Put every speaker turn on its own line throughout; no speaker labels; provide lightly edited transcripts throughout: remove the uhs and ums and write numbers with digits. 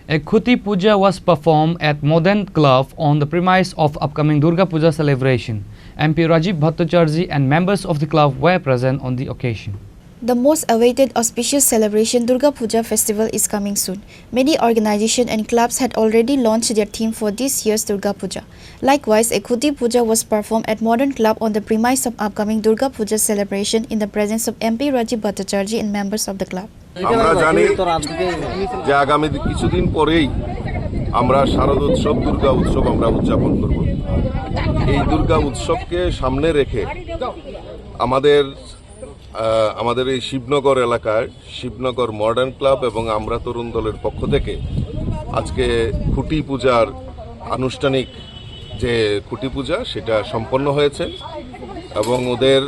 A Khuti Puja was performed at Modern Club on the premise of upcoming Durga Puja celebration. MP Rajiv Bhattacharjee and members of the club were present on the occasion.
The most awaited auspicious celebration Durga Puja festival is coming soon. Many organizations and clubs had already launched their theme for this year's Durga Puja. Likewise, a Khuti Puja was performed at Modern Club on the premise of upcoming Durga Puja celebration in the presence of MP Rajiv Bhattacharjee and members of the club.
আমরা জানি যে আগামী কিছুদিন পরেই আমরা শারদোৎসব দুর্গা উৎসব আমরা উদযাপন করব। এই দুর্গা উৎসবকে সামনে রেখে আমাদের এই শিবনগর এলাকায় শিবনগর মডার্ন ক্লাব এবং আমরা তরুণ দলের পক্ষ থেকে আজকে খুঁটি পূজার আনুষ্ঠানিক যে খুঁটি পূজা সেটা সম্পন্ন হয়েছে এবং ওদের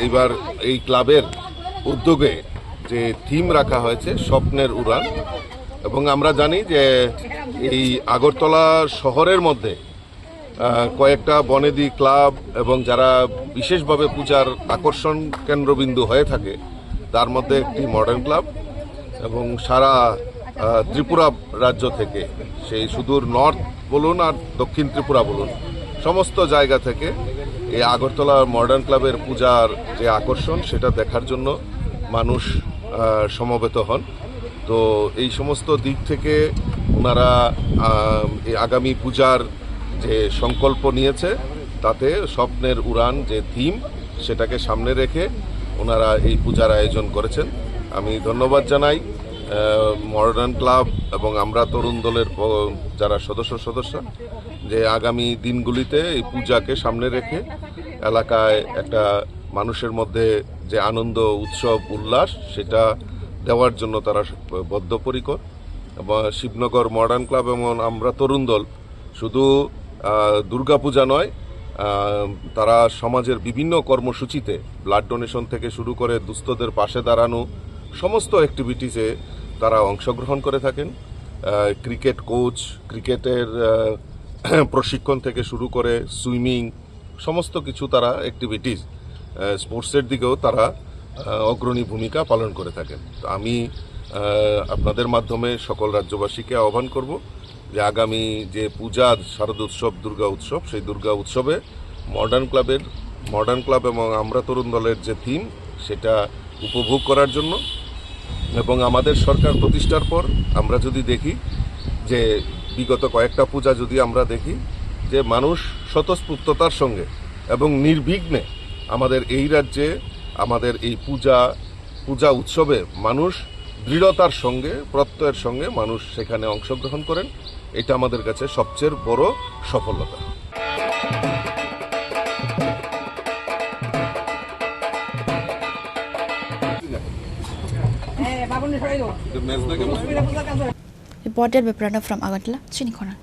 এবার এই ক্লাবের উদ্যোগে যে থিম রাখা হয়েছে স্বপ্নের উড়ান। এবং আমরা জানি যে এই আগরতলা শহরের মধ্যে কয়েকটা বনেদি ক্লাব এবং যারা বিশেষভাবে পূজার আকর্ষণ কেন্দ্রবিন্দু হয়ে থাকে তার মধ্যে একটি মডার্ন ক্লাব এবং সারা ত্রিপুরা রাজ্য থেকে সেই সুদূর নর্থ বলুন আর দক্ষিণ ত্রিপুরা বলুন সমস্ত জায়গা থেকে এই আগরতলা মডার্ন ক্লাবের পূজার যে আকর্ষণ সেটা দেখার জন্য মানুষ সমবেত হন। তো এই সমস্ত দিক থেকে ওনারা এই আগামী পূজার যে সংকল্প নিয়েছে তাতে স্বপ্নের উড়ান যে থিম সেটাকে সামনে রেখে ওনারা এই পূজার আয়োজন করেছেন। আমি ধন্যবাদ জানাই মডার্ন ক্লাব এবং আমরা তরুণ দলের যারা সদস্য যে আগামী দিনগুলিতে এই পূজাকে সামনে রেখে এলাকায় একটা মানুষের মধ্যে যে আনন্দ উৎসব উল্লাস সেটা দেওয়ার জন্য তারা বদ্ধপরিকর। এবং শিবনগর মডার্ন ক্লাব এবং আমরা তরুণ দল শুধু দুর্গাপূজা নয়, তারা সমাজের বিভিন্ন কর্মসূচিতে ব্লাড ডোনেশন থেকে শুরু করে দুস্থদের পাশে দাঁড়ানো সমস্ত অ্যাক্টিভিটিসে তারা অংশগ্রহণ করে থাকেন। ক্রিকেট কোচ, ক্রিকেটের প্রশিক্ষণ থেকে শুরু করে সুইমিং সমস্ত কিছু তারা অ্যাক্টিভিটিস স্পোর্টসের দিকেও তারা অগ্রণী ভূমিকা পালন করে থাকেন। তো আমি আপনাদের মাধ্যমে সকল রাজ্যবাসীকে আহ্বান করব যে আগামী যে পূজার শারদোৎসব দুর্গা উৎসব সেই দুর্গা উৎসবে মডার্ন ক্লাব এবং আমরা তরুণ দলের যে থিম সেটা উপভোগ করার জন্য। এবং আমাদের সরকার প্রতিষ্ঠার পর আমরা যদি দেখি যে বিগত কয়েকটা পূজা যদি আমরা দেখি যে মানুষ স্বতঃস্ফূর্ততার সঙ্গে এবং নির্বিঘ্নে আমাদের এই রাজ্যে আমাদের এই পূজা উৎসবে মানুষ দৃঢ়তার সঙ্গে প্রত্যয়ের সঙ্গে মানুষ সেখানে অংশগ্রহণ করেন। এটা আমাদের কাছে সবচেয়ে বড় সফলতা।
Reported by Pranav from Agartala, Chinikhona.